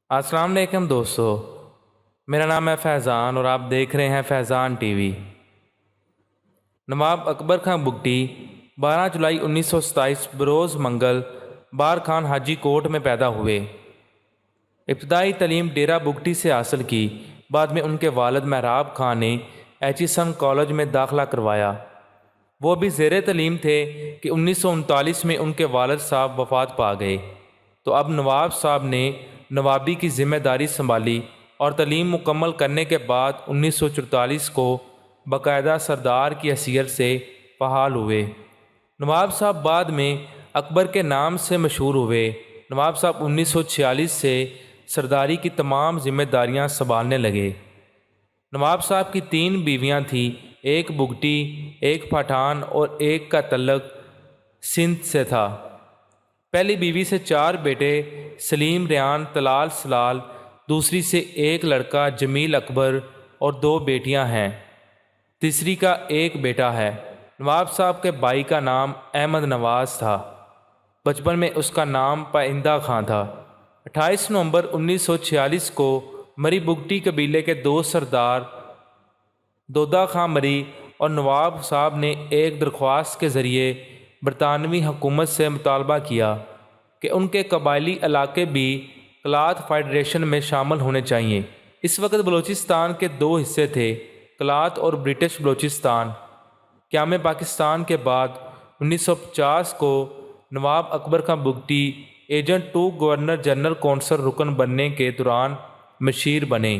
السلام علیکم دوستو، میرا نام ہے فیضان اور آپ دیکھ رہے ہیں فیضان ٹی وی۔ نواب اکبر خان بگٹی 12 جولائی 1927 بروز منگل بار خان حاجی کوٹ میں پیدا ہوئے۔ ابتدائی تعلیم ڈیرہ بگٹی سے حاصل کی، بعد میں ان کے والد مہراب خان نے ایچیسن کالج میں داخلہ کروایا۔ وہ بھی زیر تعلیم تھے کہ 1939 میں ان کے والد صاحب وفات پا گئے، تو اب نواب صاحب نے نوابی کی ذمہ داری سنبھالی اور تعلیم مکمل کرنے کے بعد 1944 کو باقاعدہ سردار کی حیثیت سے فعال ہوئے۔ نواب صاحب بعد میں اکبر کے نام سے مشہور ہوئے۔ نواب صاحب 1946 سے سرداری کی تمام ذمہ داریاں سنبھالنے لگے۔ نواب صاحب کی 3 بیویاں تھیں، ایک بگٹی، ایک پٹھان اور ایک کا تعلق سندھ سے تھا۔ پہلی بیوی سے 4 بیٹے سلیم، ریان، طلال، سلال، دوسری سے ایک لڑکا جمیل اکبر اور 2 بیٹیاں ہیں، تیسری کا ایک بیٹا ہے۔ نواب صاحب کے بھائی کا نام احمد نواز تھا، بچپن میں اس کا نام پائندہ خان تھا۔ 28 نومبر 1946 کو مری بگٹی قبیلے کے 2 سردار دودہ خان مری اور نواب صاحب نے ایک درخواست کے ذریعے برطانوی حکومت سے مطالبہ کیا کہ ان کے قبائلی علاقے بھی کلات فیڈریشن میں شامل ہونے چاہیے۔ اس وقت بلوچستان کے 2 حصے تھے، کلات اور برٹش بلوچستان۔ قیام پاکستان کے بعد 1950 کو Nawab Akbar Khan Bugti agent 2 governor general council رکن بننے کے دوران مشیر بنے۔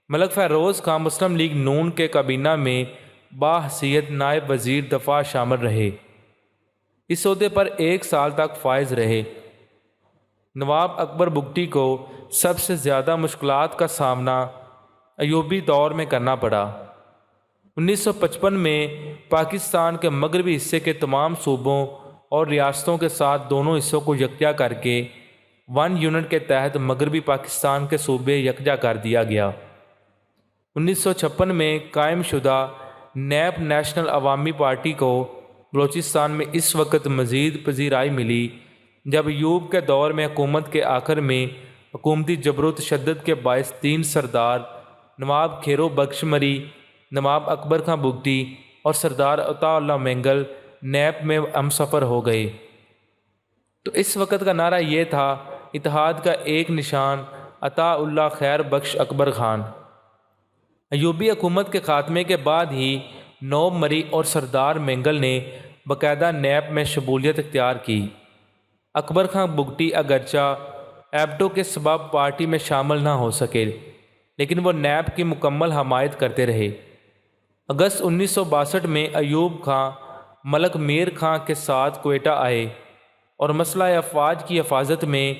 ملک فیروز خان مسلم لیگ نون کے کابینہ میں بحیثیت نائب وزیر دفاع شامل رہے۔ اس عہدے پر 1 سال تک فائز رہے۔ نواب اکبر بگٹی کو سب سے زیادہ مشکلات کا سامنا ایوبی دور میں کرنا پڑا۔ 1955 میں پاکستان کے مغربی حصے کے تمام صوبوں اور ریاستوں کے ساتھ دونوں حصوں کو یکجا کر کے 1 یونٹ کے تحت مغربی پاکستان کے صوبے یکجا کر دیا گیا۔ 1956 میں قائم شدہ نیب نیشنل عوامی پارٹی کو بلوچستان میں اس وقت مزید پذیرائی ملی جب ایوب کے دور میں حکومت کے آخر میں حکومتی جبر و تشدد کے باعث 3 سردار نواب کھیرو بخش مری، نواب اکبر خان بگٹی اور سردار عطا اللہ مینگل نیب میں ہمسفر ہو گئے۔ تو اس وقت کا نعرہ یہ تھا، اتحاد کا ایک نشان، عطا اللہ خیر بخش اکبر خان۔ ایوبی حکومت کے خاتمے کے بعد ہی نواب مری اور سردار مینگل نے باقاعدہ نیب میں شمولیت اختیار کی۔ اکبر خان بگٹی اگرچہ ایبٹو کے سبب پارٹی میں شامل نہ ہو سکے، لیکن وہ نیب کی مکمل حمایت کرتے رہے۔ اگست 1962 میں ایوب خان ملک میر خان کے ساتھ کوئٹہ آئے اور مسئلہ افواج کی حفاظت میں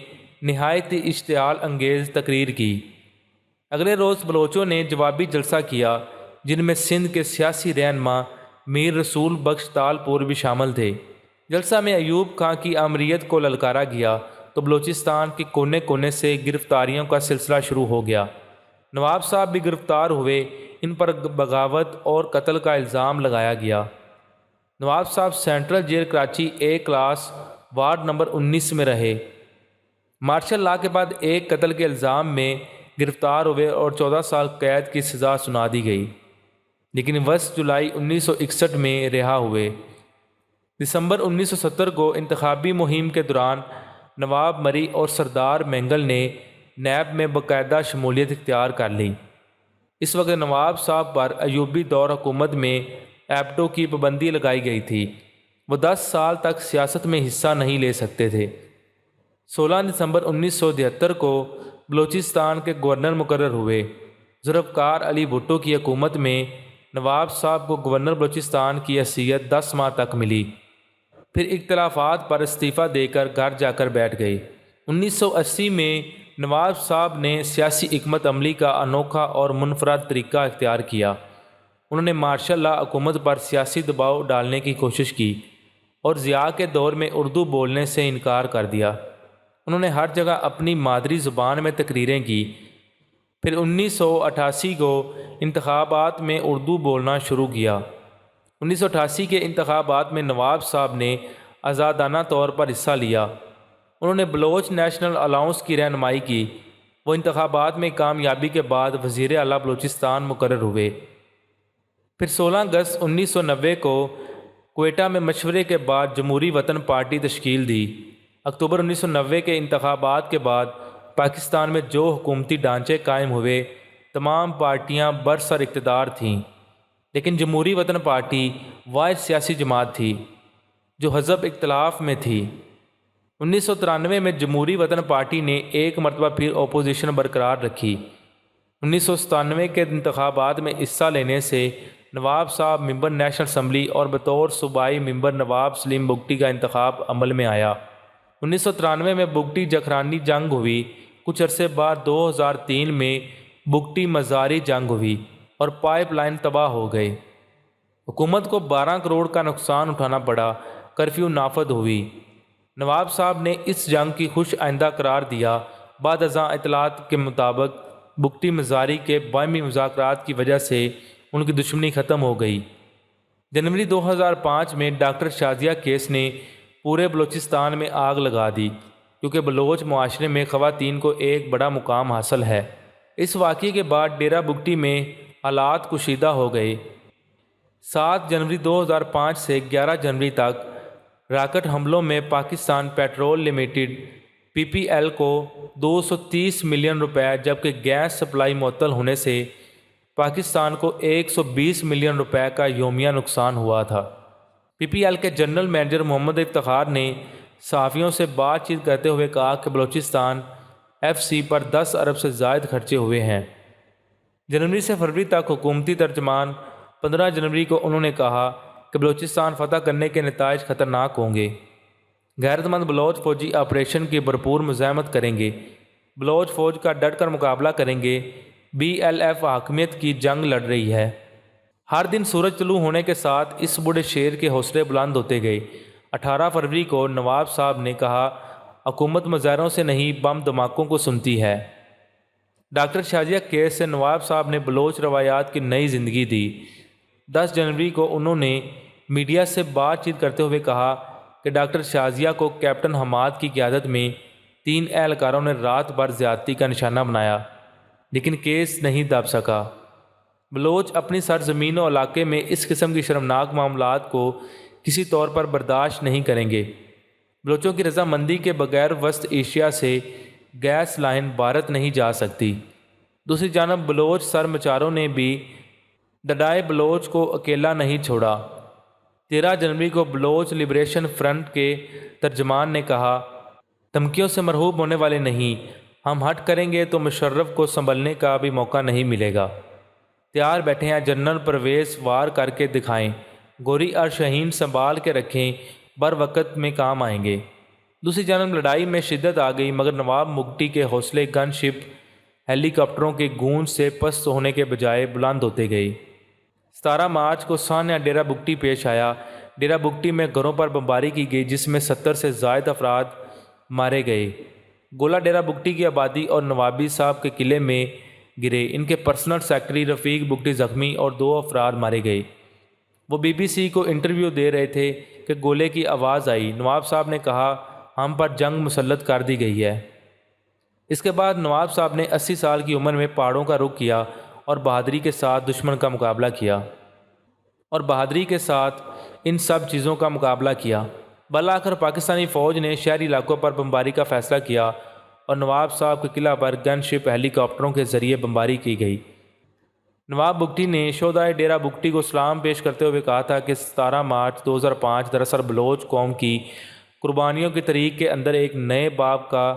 نہایت اشتعال انگیز تقریر کی۔ اگلے روز بلوچوں نے جوابی جلسہ کیا، جن میں سندھ کے سیاسی رہنما میر رسول بخش تالپور بھی شامل تھے۔ جلسہ میں ایوب خان کی آمریت کو للکارا گیا تو بلوچستان کے کونے کونے سے گرفتاریوں کا سلسلہ شروع ہو گیا۔ نواب صاحب بھی گرفتار ہوئے، ان پر بغاوت اور قتل کا الزام لگایا گیا۔ نواب صاحب central jail Karachi A class ward number 19 میں رہے۔ مارشل لا کے بعد ایک قتل کے الزام میں گرفتار ہوئے اور 14 سال قید کی سزا سنا دی گئی، لیکن 20 جولائی 1961 میں رہا ہوئے۔ دسمبر 1970 کو انتخابی مہم کے دوران نواب مری اور سردار مینگل نے نیب میں باقاعدہ شمولیت اختیار کر لی۔ اس وقت نواب صاحب پر ایوبی دور حکومت میں ایبٹو کی پابندی لگائی گئی تھی، وہ 10 سال تک سیاست میں حصہ نہیں لے سکتے تھے۔ 16 دسمبر 1973 کو بلوچستان کے گورنر مقرر ہوئے۔ ذوالفقار علی بھٹو کی حکومت میں نواب صاحب کو گورنر بلوچستان کی حیثیت 10 ماہ تک ملی، پھر اختلافات پر استعفیٰ دے کر گھر جا کر بیٹھ گئے۔ 1980 میں نواب صاحب نے سیاسی حکمت عملی کا انوکھا اور منفرد طریقہ اختیار کیا۔ انہوں نے مارشل لا حکومت پر سیاسی دباؤ ڈالنے کی کوشش کی اور ضیاء کے دور میں اردو بولنے سے انکار کر دیا۔ انہوں نے ہر جگہ اپنی مادری زبان میں تقریریں کی۔ پھر 1988 کو انتخابات میں اردو بولنا شروع کیا۔ 1988 کے انتخابات میں نواب صاحب نے آزادانہ طور پر حصہ لیا۔ انہوں نے بلوچ نیشنل الاؤنس کی رہنمائی کی۔ وہ انتخابات میں کامیابی کے بعد وزیر اعلیٰ بلوچستان مقرر ہوئے۔ پھر 16 اگست 1990 کو کوئٹہ میں مشورے کے بعد جمہوری وطن پارٹی تشکیل دی۔ اکتوبر 1990 کے انتخابات کے بعد پاکستان میں جو حکومتی ڈھانچے قائم ہوئے تمام پارٹیاں برسر اقتدار تھیں، لیکن جمہوری وطن پارٹی واحد سیاسی جماعت تھی جو حزب اختلاف میں تھی۔ 1993 میں جمہوری وطن پارٹی نے ایک مرتبہ پھر اپوزیشن برقرار رکھی۔ 1997 کے انتخابات میں حصہ لینے سے نواب صاحب ممبر نیشنل اسمبلی اور بطور صوبائی ممبر نواب سلیم بگٹی کا انتخاب عمل میں آیا۔ 1993 میں بگٹی جکھرانی جنگ ہوئی۔ کچھ عرصے بعد 2003 میں بگٹی مزاری جنگ ہوئی اور پائپ لائن تباہ ہو گئے۔ حکومت کو 12 کروڑ کا نقصان اٹھانا پڑا۔ کرفیو نافذ ہوئی۔ نواب صاحب نے اس جنگ کی خوش آئندہ قرار دیا۔ بعد ازاں اطلاعات کے مطابق بگٹی مزاری کے باہمی مذاکرات کی وجہ سے ان کی دشمنی ختم ہو گئی۔ جنوری 2005 میں ڈاکٹر شازیہ کیس نے پورے بلوچستان میں آگ لگا دی، کیونکہ بلوچ معاشرے میں خواتین کو ایک بڑا مقام حاصل ہے۔ اس واقعے کے بعد ڈیرہ بگٹی میں حالات کشیدہ ہو گئے۔ 7 جنوری 2005 سے 11 جنوری تک راکٹ حملوں میں پاکستان پیٹرول لمیٹڈ PPL کو 230 ملین روپے جبکہ گیس سپلائی معطل ہونے سے پاکستان کو 120 ملین روپے کا یومیہ نقصان ہوا تھا۔ PPL کے جنرل مینیجر محمد افتخار نے صحافیوں سے بات چیت کرتے ہوئے کہا کہ بلوچستان FC پر 10 ارب سے زائد خرچے ہوئے ہیں۔ جنوری سے فروری تک حکومتی ترجمان 15 جنوری کو انہوں نے کہا کہ بلوچستان فتح کرنے کے نتائج خطرناک ہوں گے۔ غیرت مند بلوچ فوجی آپریشن کی بھرپور مزاحمت کریں گے۔ بلوچ فوج کا ڈٹ کر مقابلہ کریں گے۔ BLF حاکمیت کی جنگ لڑ رہی ہے۔ ہر دن سورج طلوع ہونے کے ساتھ اس بڑے شیر کے حوصلے بلند ہوتے گئے۔ 18 فروری کو نواب صاحب نے کہا حکومت مظاہروں سے نہیں بم دھماکوں کو سنتی ہے۔ ڈاکٹر شازیہ کیس سے نواب صاحب نے بلوچ روایات کی نئی زندگی دی۔ 10 جنوری کو انہوں نے میڈیا سے بات چیت کرتے ہوئے کہا کہ ڈاکٹر شازیہ کو کیپٹن حماد کی قیادت میں 3 اہلکاروں نے رات بھر زیادتی کا نشانہ بنایا، لیکن کیس نہیں دب سکا۔ بلوچ اپنی سرزمین و علاقے میں اس قسم کی شرمناک معاملات کو کسی طور پر برداشت نہیں کریں گے۔ بلوچوں کی رضامندی کے بغیر وسط ایشیا سے گیس لائن بھارت نہیں جا سکتی۔ دوسری جانب بلوچ سرمچاروں نے بھی ڈڈائے بلوچ کو اکیلا نہیں چھوڑا۔ 13 جنوری کو بلوچ لبریشن فرنٹ کے ترجمان نے کہا دھمکیوں سے مرعوب ہونے والے نہیں، ہم ہٹ کریں گے تو مشرف کو سنبھلنے کا بھی موقع نہیں ملے گا۔ تیار بیٹھے ہیں جنرل پرویز وار کر کے دکھائیں، گوری اور شہین سنبھال کے رکھیں، بر وقت میں کام آئیں گے۔ دوسری جانب لڑائی میں شدت آ گئی مگر نواب بگٹی کے حوصلے گن شپ ہیلی کاپٹروں کے گونج سے پست ہونے کے بجائے بلند ہوتے گئے۔ 17 مارچ کو سانحہ ڈیرہ بگٹی پیش آیا۔ ڈیرہ بگٹی میں گھروں پر بمباری کی گئی جس میں 70 سے زائد افراد مارے گئے۔ گولہ ڈیرہ بگٹی کی آبادی اور نوابی صاحب کے قلعے میں گرے۔ ان کے پرسنل سیکرٹری رفیق بگٹی زخمی اور 2 افراد مارے گئے۔ وہ BBC کو انٹرویو دے رہے تھے کہ گولے کی آواز آئی۔ نواب صاحب نے کہا ہم پر جنگ مسلط کر دی گئی ہے۔ اس کے بعد نواب صاحب نے 80 سال کی عمر میں پہاڑوں کا رخ کیا اور بہادری کے ساتھ دشمن کا مقابلہ کیا اور بہادری کے ساتھ ان سب چیزوں کا مقابلہ کیا۔ بالآخر پاکستانی فوج نے شہری علاقوں پر بمباری کا فیصلہ کیا اور نواب صاحب کے قلعہ پر گن شپ ہیلی کاپٹروں کے ذریعے بمباری کی گئی۔ نواب بگٹی نے شہدائے ڈیرہ بگٹی کو سلام پیش کرتے ہوئے کہا تھا کہ 17 مارچ 2005 دراصل بلوچ قوم کی قربانیوں کی تاریخ کے اندر ایک نئے باب کا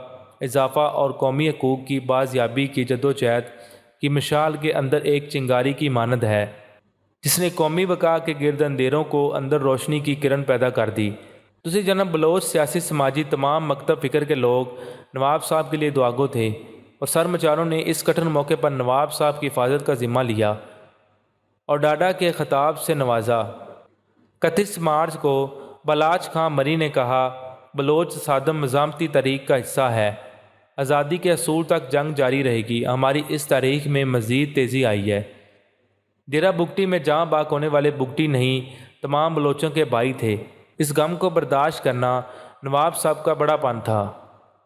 اضافہ اور قومی حقوق کی بازیابی کی جدوجہد کی مشعل کے اندر ایک چنگاری کی مانند ہے، جس نے قومی بقا کے گرد اندھیروں کو اندر روشنی کی کرن پیدا کر دی۔ دوسری جانب بلوچ سیاسی سماجی تمام مکتب فکر کے لوگ نواب صاحب کے لیے دعاگو تھے اور سرمچاروں نے اس کٹھن موقع پر نواب صاحب کی حفاظت کا ذمہ لیا اور ڈاڈا کے خطاب سے نوازا۔ 31 مارچ کو بلاچ خان مری نے کہا بلوچ تصادم مزاحمتی تاریخ کا حصہ ہے، آزادی کے حصول تک جنگ جاری رہے گی، ہماری اس تاریخ میں مزید تیزی آئی ہے۔ ڈیرہ بگٹی میں جاں باک ہونے والے بگٹی نہیں تمام بلوچوں کے بھائی تھے۔ اس غم کو برداشت کرنا نواب صاحب کا بڑا پن تھا۔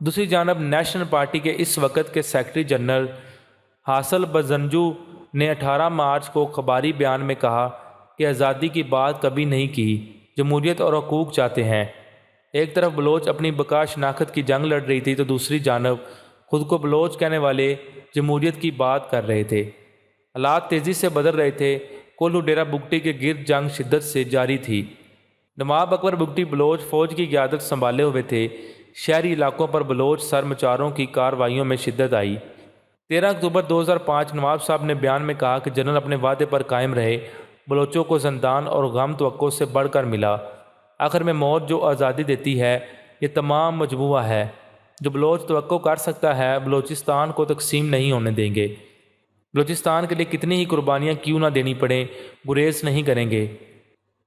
دوسری جانب نیشنل پارٹی کے اس وقت کے سیکرٹری جنرل حاصل بزنجو نے 18 مارچ کو خبری بیان میں کہا کہ آزادی کی بات کبھی نہیں کی، جمہوریت اور حقوق چاہتے ہیں۔ ایک طرف بلوچ اپنی بقا شناخت کی جنگ لڑ رہی تھی تو دوسری جانب خود کو بلوچ کہنے والے جمہوریت کی بات کر رہے تھے۔ حالات تیزی سے بدل رہے تھے۔ کوہلو ڈیرہ بگٹی کے گرد جنگ شدت سے جاری تھی۔ نواب اکبر بگٹی بلوچ فوج کی قیادت سنبھالے ہوئے تھے۔ شہری علاقوں پر بلوچ سرمچاروں کی کارروائیوں میں شدت آئی۔ 13 اکتوبر 2005 نواب صاحب نے بیان میں کہا کہ جنرل اپنے وعدے پر قائم رہے، بلوچوں کو زندان اور غم توقع سے بڑھ کر ملا۔ آخر میں موت جو آزادی دیتی ہے، یہ تمام مجموعہ ہے۔ جو بلوچ توقع کر سکتا ہے بلوچستان کو تقسیم نہیں ہونے دیں گے۔ بلوچستان کے لیے کتنی ہی قربانیاں کیوں نہ دینی پڑیں، گریز نہیں کریں گے۔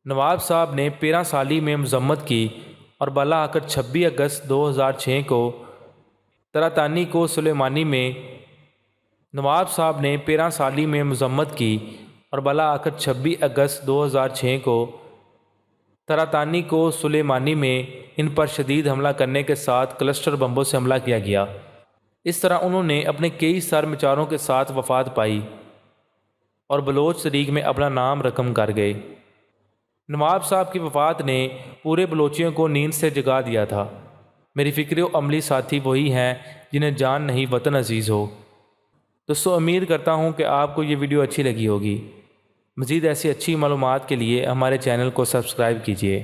نواب صاحب نے 13 سالی میں مذمت کی اور بالا آ کر 26 اگست 2006 کو تراتانی کو سلیمانی میں نواب صاحب نے 13 سالی میں مذمت کی اور بالا آ کر 26 اگست 2006 کو تراتانی کو سلیمانی میں ان پر شدید حملہ کرنے کے ساتھ کلسٹر بمبوں سے حملہ کیا گیا۔ اس طرح انہوں نے اپنے کئی سرمچاروں کے ساتھ وفات پائی اور بلوچ تاریخ میں اپنا نام رقم کر گئے۔ نواب صاحب کی وفات نے پورے بلوچیوں کو نیند سے جگا دیا تھا۔ میری فکری و عملی ساتھی وہی ہیں جنہیں جان نہیں وطن عزیز ہو۔ دوستو، امید کرتا ہوں کہ آپ کو یہ ویڈیو اچھی لگی ہوگی۔ مزید ایسی اچھی معلومات کے لیے ہمارے چینل کو سبسکرائب کیجیے۔